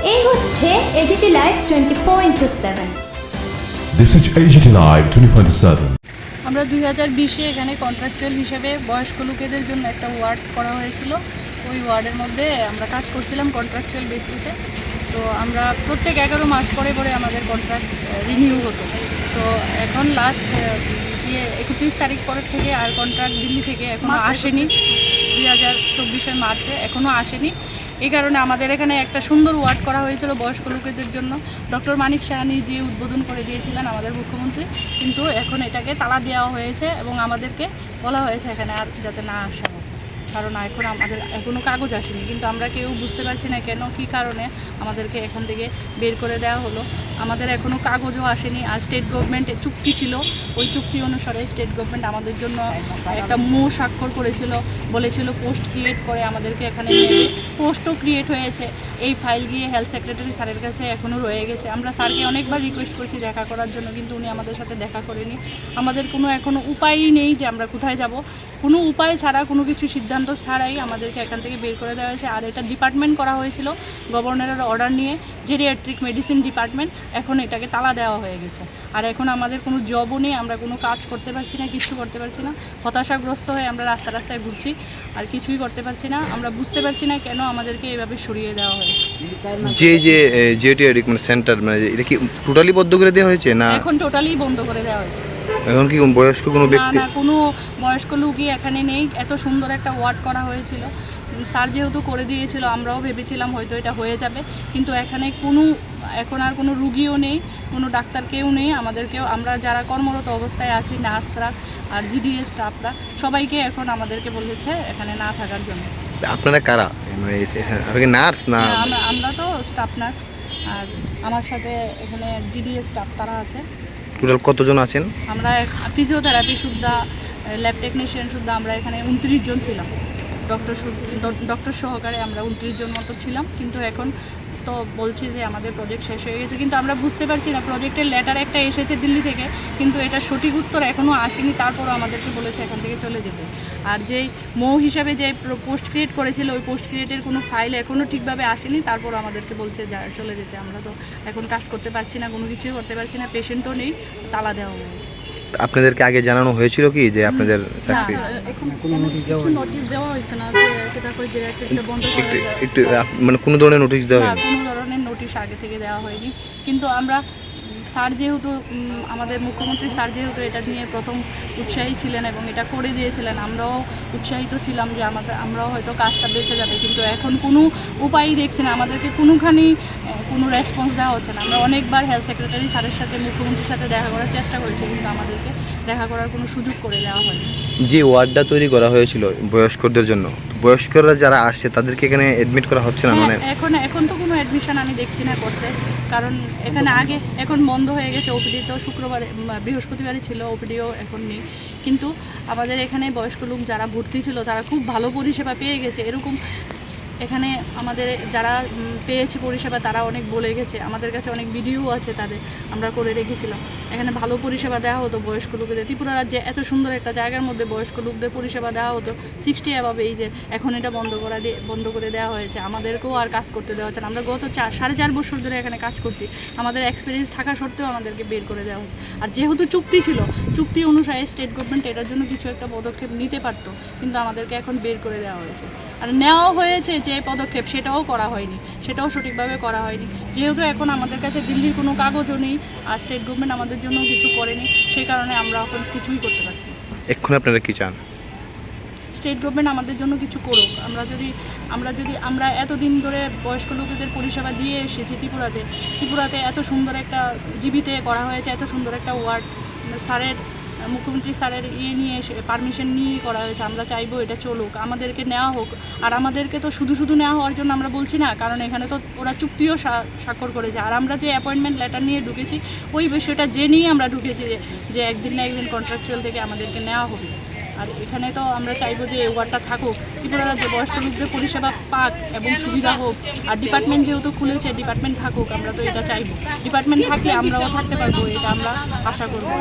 এই হচ্ছে AGT live 24/7। This is AGT Live 24/7. আমরা 2020-এ এখানে কন্ট্রাকচুয়াল হিসেবে বয়স্ক লোকেদের জন্য একটা ওয়ার্ড করা হয়েছিল। ওই ওয়ার্ডের মধ্যে আমরা কাজ করছিলাম কন্ট্রাকচুয়াল বেসিসে। তো আমরা প্রত্যেক 11 মাস পরে পরে আমাদের কন্ট্রাক্ট রিনিউ হতো। তো এখন লাস্ট 31 তারিখ পরের থেকে আর কন্ট্রাক্ট দিল্লি থেকে এখনও আসেনি, 2024-এর মার্চে এখনও আসেনি। এই কারণে আমাদের এখানে একটা সুন্দর ওয়ার্ড করা হয়েছিল বয়স্ক লোকেদের জন্য। ডক্টর মানিক সাহানি যে উদ্বোধন করে দিয়েছিলেন আমাদের মুখ্যমন্ত্রী, কিন্তু এখন এটাকে তালা দেওয়া হয়েছে এবং আমাদেরকে বলা হয়েছে এখানে আর যাতে না আসা হয়, কারণ এখন আমাদের এখনও কাগজ আসেনি। কিন্তু আমরা কেউ বুঝতে পারছি না কেন, কী কারণে আমাদেরকে এখান থেকে বের করে দেওয়া হলো। আমাদের এখনও কাগজও আসেনি। আর স্টেট গভর্নমেন্টের চুক্তি ছিল, ওই চুক্তি অনুসারে স্টেট গভর্নমেন্ট আমাদের জন্য একটা স্বাক্ষর করেছিল, বলেছিল পোস্ট ক্রিয়েট করে আমাদেরকে এখানে নেবে। পোস্টও ক্রিয়েট হয়েছে। এই ফাইল গিয়ে হেলথ সেক্রেটারি স্যারের কাছে এখনও রয়ে গেছে। আমরা স্যারকে অনেকবার রিকোয়েস্ট করছি দেখা করার জন্য, কিন্তু উনি আমাদের সাথে দেখা করেনি। আমাদের কোনো এখনও উপায়ই নেই যে আমরা কোথায় যাব। কোনো উপায় ছাড়া, কোনো কিছু সিদ্ধান্ত ছাড়াই আমাদেরকে এখান থেকে বের করে দেওয়া হয়েছে। আর এটা ডিপার্টমেন্ট করা হয়েছিল গভর্নরের অর্ডার নিয়ে, জেরিয়াট্রিক মেডিসিন ডিপার্টমেন্ট। এখন এটাকে তালা দেওয়া হয়ে গেছে। আর এখন আমাদের কোনো জবও নেই, আমরা কোনো কাজ করতে পারছি না, কিছু করতে পারছি না। হতাশাগ্রস্ত হয়ে আমরা রাস্তায় ঘুরছি, আর কিছুই করতে পারছি না। আমরা বুঝতে পারছি না কেন আমাদেরকে এভাবে সরিয়ে দেওয়া হয়েছে। জেরিয়াট্রিক সেন্টার মানে এটা কি টোটালি বন্ধ করে দেওয়া হয়েছে না? এখন টোটালি বন্ধ করে দেওয়া হয়েছে। এখন কি বয়স্ক কোনো ব্যক্তি? না, কোনো বয়স্ক লোকই এখানে নেই। এত সুন্দর একটা ওয়ার্ড করা হয়েছিল, স্যার যেহেতু করে দিয়েছিল, আমরাও ভেবেছিলাম হয়তো এটা হয়ে যাবে। কিন্তু এখানে এখন আর কোনো রুগীও নেই, কোনো ডাক্তার কেউ নেই। আমাদেরকেও, আমরা যারা কর্মরত অবস্থায় আছি, নার্সরা আর জিডিএস স্টাফরা, সবাইকে এখন আমাদেরকে বলেছে এখানে না থাকার জন্য। আপনারা কারা? মানে আপনি নার্স না? আমরা তো স্টাফ নার্স, আর আমার সাথে এখানে জিডিএস স্টাফ তারা আছে। টোটাল কতজন আছেন? আমরা ফিজিওথেরাপি সুদ্ধা, ল্যাব টেকনিশিয়ান সুদ্ধা আমরা এখানে 29 জন ছিলাম। ডক্টর সহকারে আমরা 29 জন মতো ছিলাম। কিন্তু এখন তো বলছি যে আমাদের প্রজেক্ট শেষ হয়ে গেছে, কিন্তু আমরা বুঝতে পারছি না। প্রজেক্টের লেটার একটা এসেছে দিল্লি থেকে, কিন্তু এটা সঠিক উত্তর এখনও আসেনি। তারপরও আমাদেরকে বলেছে এখান থেকে চলে যেতে। আর যেই হিসাবে যে পোস্ট ক্রিয়েট করেছিল, ওই পোস্ট ক্রিয়েটের কোনো ফাইল এখনও ঠিকভাবে আসেনি। তারপরও আমাদেরকে বলছে চলে যেতে। আমরা তো এখন কাজ করতে পারছি না, কোনো কিছুই করতে পারছি না। পেশেন্টও নেই, তালা দেওয়া হয়েছে। আপনাদেরকে আগে জানানো হয়েছিল কি যে আপনাদের চাকরি? নোটিশ দেওয়া হয়েছে না যে এটা বন্ধ করা যায়। একটু মানে কোনো ধরনের নোটিশ দেওয়া হয়নি? কোনো ধরনের নোটিশ আগে থেকে দেওয়া হয়নি। কিন্তু আমরা স্যার যেহেতু, আমাদের মুখ্যমন্ত্রী স্যার যেহেতু এটা নিয়ে প্রথম উৎসাহী ছিলেন এবং এটা করে দিয়েছিলেন, আমরাও উৎসাহিত ছিলাম যে আমরাও হয়তো কাজটা বেঁচে যাবে। কিন্তু এখন কোনো উপায়ই দেখছি না, আমাদেরকে কোনোখানি কোনো রেসপন্স দেওয়া হচ্ছে না। আমরা অনেকবার হেলথ সেক্রেটারি স্যারের সাথে, মুখ্যমন্ত্রীর সাথে দেখা করার চেষ্টা করেছি, কিন্তু আমাদেরকে দেখা করার কোনো সুযোগ করে দেওয়া হয়নি। যে ওয়ার্ডটা তৈরি করা হয়েছিল বয়স্কদের জন্য, বয়স্করা যারা আসছে তাদেরকে এখানে অ্যাডমিট করা হচ্ছে না? মানে এখন তো কোনো অ্যাডমিশন আমি দেখছি না করতে, কারণ এখানে আগে এখন বন্ধ হয়ে গেছে। ওপিডি তো বৃহস্পতিবারই ছিল, ওপিডিও এখন নেই। কিন্তু আমাদের এখানে বয়স্ক লোক যারা ভর্তি ছিল তারা খুব ভালো পরিষেবা পেয়ে গেছে। এরকম এখানে আমাদের যারা পেয়েছে পরিষেবা তারা অনেক বলে গেছে, আমাদের কাছে অনেক ভিডিও আছে তাদের, আমরা করে রেখেছিলাম। এখানে ভালো পরিষেবা দেওয়া হতো বয়স্ক লোকেদের। ত্রিপুরা রাজ্যে এত সুন্দর একটা জায়গার মধ্যে বয়স্ক লোকদের পরিষেবা দেওয়া হতো 60 অ্যাবাভ এইজের। এখন এটা বন্ধ করে দেওয়া হয়েছে। আমাদেরকেও আর কাজ করতে দেওয়া হচ্ছে না। আমরা গত 4.5 বছর ধরে এখানে কাজ করছি, আমাদের এক্সপিরিয়েন্স থাকা সত্ত্বেও আমাদেরকে বের করে দেওয়া হচ্ছে। আর যেহেতু চুক্তি ছিল, চুক্তি অনুসারে স্টেট গভর্নমেন্ট এটার জন্য কিছু একটা পদক্ষেপ নিতে পারতো, কিন্তু আমাদেরকে এখন বের করে দেওয়া হয়েছে। আর নেওয়া হয়েছে যে পদক্ষেপ, সেটাও করা হয়নি, সেটাও সঠিকভাবে করা হয়নি। যেহেতু এখন আমাদের কাছে দিল্লির কোনো কাগজও নেই, আর স্টেট গভর্নমেন্ট আমাদের জন্য কিছু করেনি, সেই কারণে আমরা এখন কিছুই করতে পারছি না। এখন আপনারা কি চান? স্টেট গভর্নমেন্ট আমাদের জন্য কিছু করুক। আমরা এতদিন ধরে বয়স্ক লোকেদের পরিষেবা দিয়ে এসেছি ত্রিপুরাতে এত সুন্দর একটা জীবিতে করা হয়েছে, এত সুন্দর একটা ওয়ার্ড মুখ্যমন্ত্রী স্যারের নিয়ে পারমিশন নিয়ে করা হয়েছে। আমরা চাইবো এটা চলুক, আমাদেরকে নেওয়া হোক। আর আমাদেরকে তো শুধু নেওয়া হওয়ার জন্য আমরা বলছি না, কারণ এখানে তো ওরা চুক্তিও স্বাক্ষর করেছে। আর আমরা যে অ্যাপয়েন্টমেন্ট লেটার নিয়ে ঢুকেছি, ওই বিষয়টা জেনেই আমরা ঢুকেছি যে একদিন না একদিন কন্ট্রাকচুয়াল থেকে আমাদেরকে নেওয়া হবে। আর এখানে তো আমরা চাইবো যে ওয়ার্ডটা থাকুক, ত্রিপুরা রাজ্যে বয়স্ক লোকদের পরিষেবা পাক এবং সুবিধা হোক। আর ডিপার্টমেন্ট যেহেতু খুলেছে, ডিপার্টমেন্ট থাকুক, আমরা তো এটা চাইবো। ডিপার্টমেন্ট থাকলে আমরাও থাকতে পারবো, এটা আমরা আশা করবো।